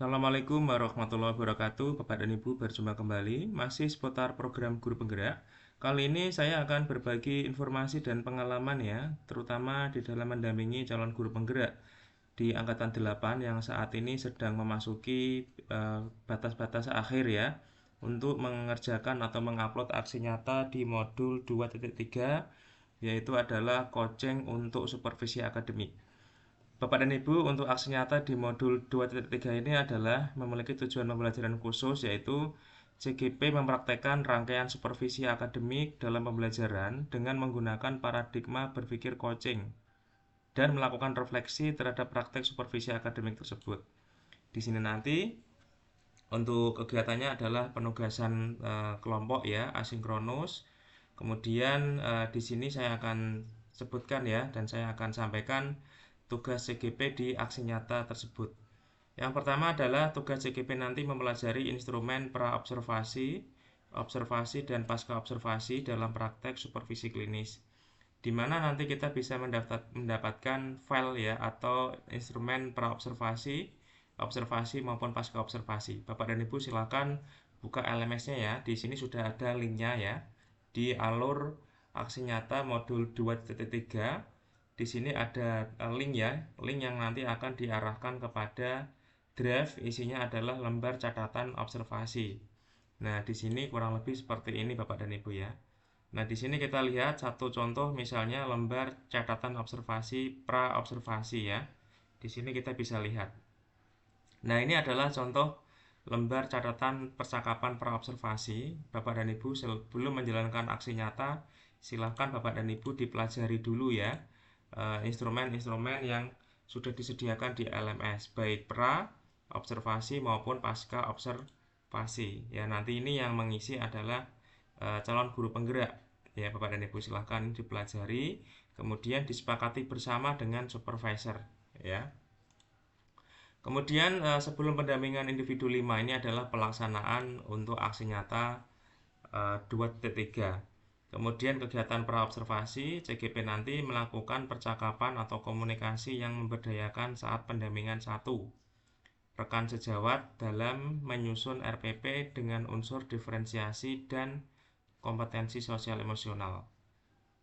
Assalamualaikum warahmatullahi wabarakatuh, Bapak dan Ibu, berjumpa kembali masih seputar program Guru Penggerak. Kali ini saya akan berbagi informasi dan pengalaman ya, terutama di dalam mendampingi calon guru penggerak di angkatan 8 yang saat ini sedang memasuki batas-batas akhir ya untuk mengerjakan atau mengupload aksi nyata di modul 2.3, yaitu adalah coaching untuk supervisi akademik. Bapak dan Ibu, untuk aksi nyata di modul 2.3 ini adalah memiliki tujuan pembelajaran khusus, yaitu CGP mempraktekkan rangkaian supervisi akademik dalam pembelajaran dengan menggunakan paradigma berpikir coaching dan melakukan refleksi terhadap praktek supervisi akademik tersebut. Di sini nanti untuk kegiatannya adalah penugasan kelompok ya, asinkronus. Kemudian di sini saya akan sebutkan ya, dan saya akan sampaikan tugas CGP di aksi nyata tersebut. Yang pertama adalah tugas CGP nanti mempelajari instrumen pra-observasi, observasi, dan pasca observasi dalam praktek supervisi klinis, di mana nanti kita bisa mendapatkan file ya atau instrumen pra-observasi, observasi maupun pasca observasi. Bapak dan Ibu silakan buka LMS-nya ya. Di sini sudah ada linknya ya. Di alur aksi nyata modul 2.3. Di sini ada link ya, link yang nanti akan diarahkan kepada draft, isinya adalah lembar catatan observasi. Nah, di sini kurang lebih seperti ini Bapak dan Ibu ya. Nah, di sini kita lihat satu contoh misalnya lembar catatan observasi pra-observasi ya. Di sini kita bisa lihat. Nah, ini adalah contoh lembar catatan percakapan pra-observasi. Bapak dan Ibu sebelum menjalankan aksi nyata, silakan Bapak dan Ibu dipelajari dulu ya instrumen-instrumen yang sudah disediakan di LMS, baik pra, observasi maupun pasca observasi. Ya, nanti ini yang mengisi adalah calon guru penggerak. Ya, Bapak dan Ibu silakan dipelajari, kemudian disepakati bersama dengan supervisor ya. Kemudian sebelum pendampingan individu 5 ini adalah pelaksanaan untuk aksi nyata 2.3. Kemudian kegiatan pra-observasi, CGP nanti melakukan percakapan atau komunikasi yang memberdayakan saat pendampingan 1. Rekan sejawat dalam menyusun RPP dengan unsur diferensiasi dan kompetensi sosial emosional.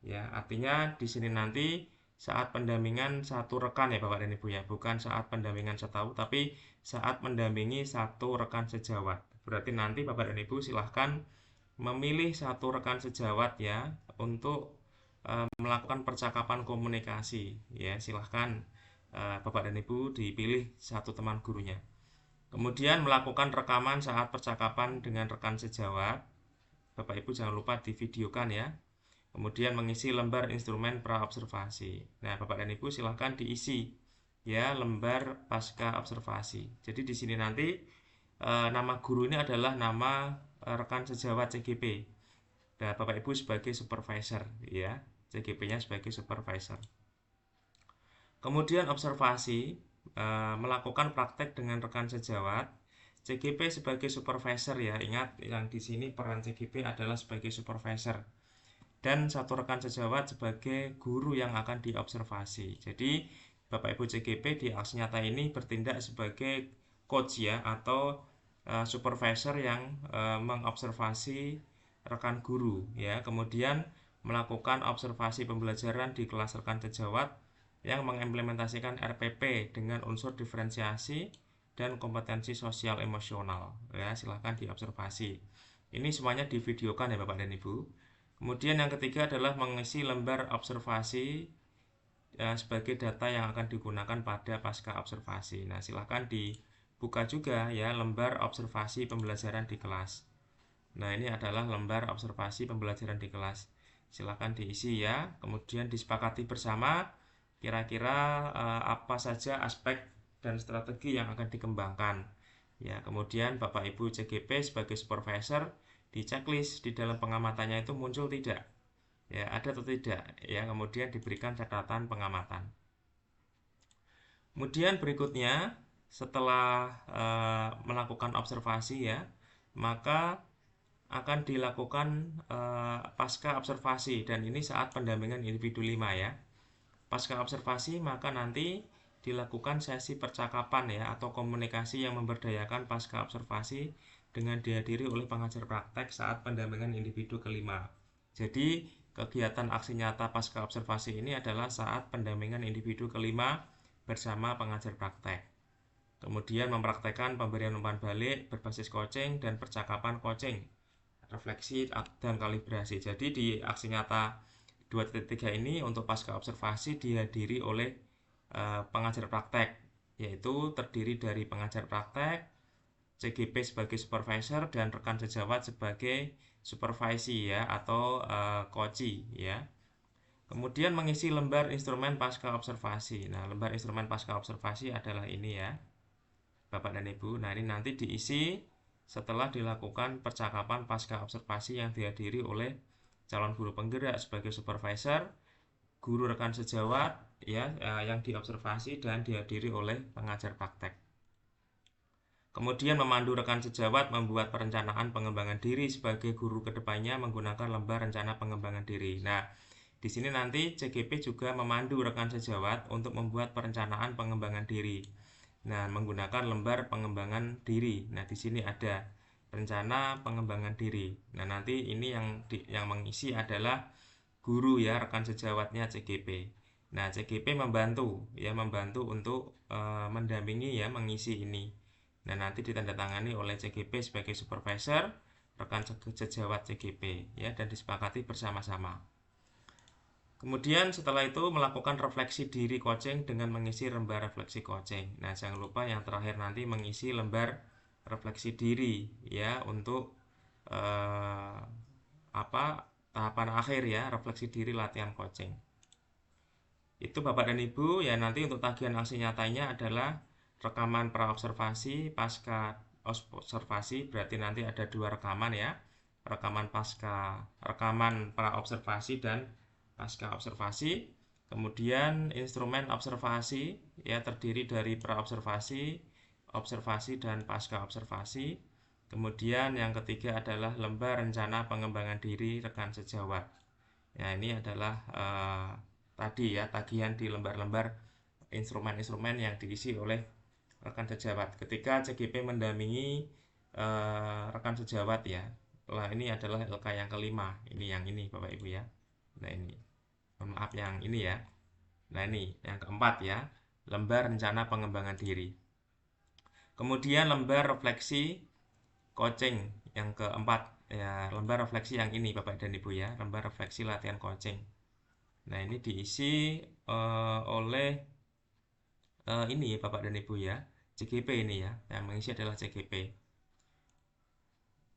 Ya, artinya di sini nanti saat pendampingan satu rekan ya Bapak dan Ibu ya, bukan saat pendampingan setahu, tapi saat mendampingi satu rekan sejawat. Berarti nanti Bapak dan Ibu silahkan memilih satu rekan sejawat ya untuk melakukan percakapan komunikasi ya, silahkan Bapak dan Ibu dipilih satu teman gurunya. Kemudian melakukan rekaman saat percakapan dengan rekan sejawat. Bapak Ibu jangan lupa divideokan ya. Kemudian mengisi lembar instrumen pra-observasi. Nah, Bapak dan Ibu silahkan diisi ya lembar pasca observasi. Jadi di sini nanti nama guru ini adalah nama rekan sejawat CGP. Nah, Bapak Ibu sebagai supervisor ya, CGP-nya sebagai supervisor. Kemudian observasi, melakukan praktek dengan rekan sejawat. CGP sebagai supervisor ya, ingat yang di sini peran CGP adalah sebagai supervisor dan satu rekan sejawat sebagai guru yang akan diobservasi. Jadi Bapak Ibu CGP di aksi nyata ini bertindak sebagai coach ya, atau supervisor yang mengobservasi rekan guru ya, kemudian melakukan observasi pembelajaran di kelas rekan sejawat yang mengimplementasikan RPP dengan unsur diferensiasi dan kompetensi sosial emosional ya, silahkan diobservasi. Ini semuanya divideokan ya Bapak dan Ibu. Kemudian yang ketiga adalah mengisi lembar observasi sebagai data yang akan digunakan pada pasca observasi. Nah, silahkan dibuka juga ya lembar observasi pembelajaran di kelas. Nah, ini adalah lembar observasi pembelajaran di kelas. Silahkan diisi ya. Kemudian disepakati bersama kira-kira apa saja aspek dan strategi yang akan dikembangkan. Ya, kemudian Bapak Ibu CGP sebagai supervisor di checklist di dalam pengamatannya itu muncul tidak? Ya, ada atau tidak? Ya, kemudian diberikan catatan pengamatan. Kemudian berikutnya setelah melakukan observasi ya, maka akan dilakukan pasca observasi, dan ini saat pendampingan individu 5 ya. Pasca observasi maka nanti dilakukan sesi percakapan ya atau komunikasi yang memberdayakan pasca observasi dengan dihadiri oleh pengajar praktek saat pendampingan individu kelima. Jadi kegiatan aksi nyata pasca observasi ini adalah saat pendampingan individu kelima bersama pengajar praktek. Kemudian mempraktekkan pemberian umpan balik berbasis coaching dan percakapan coaching, refleksi dan kalibrasi. Jadi di aksi nyata 2.3 ini untuk pasca observasi dihadiri oleh pengajar praktek, yaitu terdiri dari pengajar praktek, CGP sebagai supervisor, dan rekan sejawat sebagai supervisi ya atau coachee ya. Kemudian mengisi lembar instrumen pasca observasi. Nah, lembar instrumen pasca observasi adalah ini ya, Bapak dan Ibu. Nah, ini nanti diisi setelah dilakukan percakapan pasca observasi yang dihadiri oleh calon guru penggerak sebagai supervisor, guru rekan sejawat ya yang diobservasi dan dihadiri oleh pengajar praktek. Kemudian memandu rekan sejawat membuat perencanaan pengembangan diri sebagai guru kedepannya menggunakan lembar rencana pengembangan diri. Nah, di sini nanti CGP juga memandu rekan sejawat untuk membuat perencanaan pengembangan diri. Nah, menggunakan lembar pengembangan diri. Nah, di sini ada rencana pengembangan diri. Nah, nanti ini yang mengisi adalah guru ya, rekan sejawatnya CGP. Nah, CGP membantu untuk mendampingi ya, mengisi ini. Nah, nanti ditandatangani oleh CGP sebagai supervisor, rekan sejawat CGP ya, dan disepakati bersama-sama. Kemudian setelah itu melakukan refleksi diri coaching dengan mengisi lembar refleksi coaching. Nah, jangan lupa yang terakhir nanti mengisi lembar refleksi diri ya untuk tahapan akhir ya, refleksi diri latihan coaching. Itu Bapak dan Ibu ya. Nanti untuk tagihan aksi nyatanya adalah rekaman praobservasi pasca observasi, berarti nanti ada 2 rekaman ya, rekaman praobservasi dan pasca observasi. Kemudian instrumen observasi ya terdiri dari praobservasi, observasi, dan pasca observasi. Kemudian yang ketiga adalah lembar rencana pengembangan diri rekan sejawat. Ya, ini adalah tadi ya tagihan di lembar-lembar instrumen-instrumen yang diisi oleh rekan sejawat ketika CGP mendampingi rekan sejawat ya. Nah, ini adalah LK yang kelima. Ini yang ini Bapak Ibu ya. Nah, ini maaf yang ini ya. Nah, ini yang keempat ya, lembar rencana pengembangan diri. Kemudian lembar refleksi coaching yang keempat ya, lembar refleksi yang ini Bapak dan Ibu ya, lembar refleksi latihan coaching. Nah, ini diisi oleh ini Bapak dan Ibu ya, CGP ini ya, yang mengisi adalah CGP.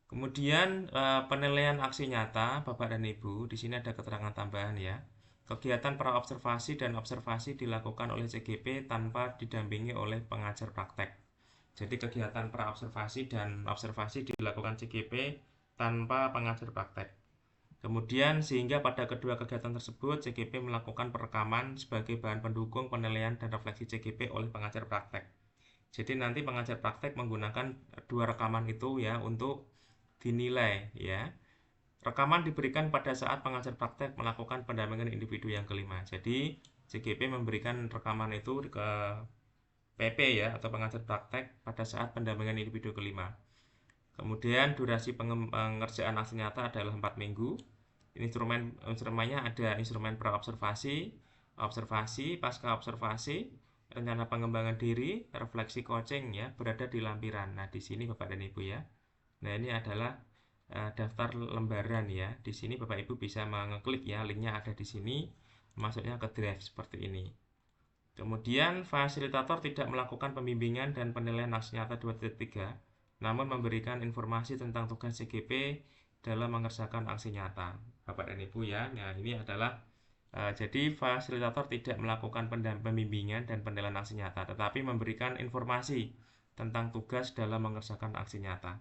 Kemudian penilaian aksi nyata Bapak dan Ibu, di sini ada keterangan tambahan ya. Kegiatan praobservasi dan observasi dilakukan oleh CGP tanpa didampingi oleh pengajar praktek. Jadi kegiatan praobservasi dan observasi dilakukan CGP tanpa pengajar praktek. Kemudian sehingga pada kedua kegiatan tersebut CGP melakukan perekaman sebagai bahan pendukung penilaian dan refleksi CGP oleh pengajar praktek. Jadi nanti pengajar praktek menggunakan 2 rekaman itu ya untuk dinilai ya. Rekaman diberikan pada saat pengajar praktek melakukan pendampingan individu yang kelima. Jadi CGP memberikan rekaman itu ke PP ya atau pengajar praktek pada saat pendampingan individu kelima. Kemudian durasi pengerjaan aksi nyata adalah 4 minggu. Instrumennya ada instrumen praobservasi, observasi, pasca observasi, rencana pengembangan diri, refleksi coaching ya, berada di lampiran. Nah, di sini Bapak dan Ibu ya. Nah, ini adalah daftar lembaran ya. Di sini Bapak Ibu bisa mengeklik ya, linknya ada di sini, masuknya ke drive seperti ini. Kemudian fasilitator tidak melakukan pembimbingan dan penilaian aksi nyata 2.3, namun memberikan informasi tentang tugas CGP dalam mengerjakan aksi nyata. Bapak dan Ibu ya. Nah, ini adalah jadi fasilitator tidak melakukan pembimbingan dan penilaian aksi nyata, tetapi memberikan informasi tentang tugas dalam mengerjakan aksi nyata.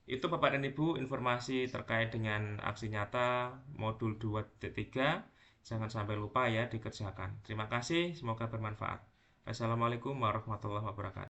Itu Bapak dan Ibu informasi terkait dengan aksi nyata modul 2.3. Jangan sampai lupa ya dikerjakan. Terima kasih, semoga bermanfaat. Assalamualaikum warahmatullahi wabarakatuh.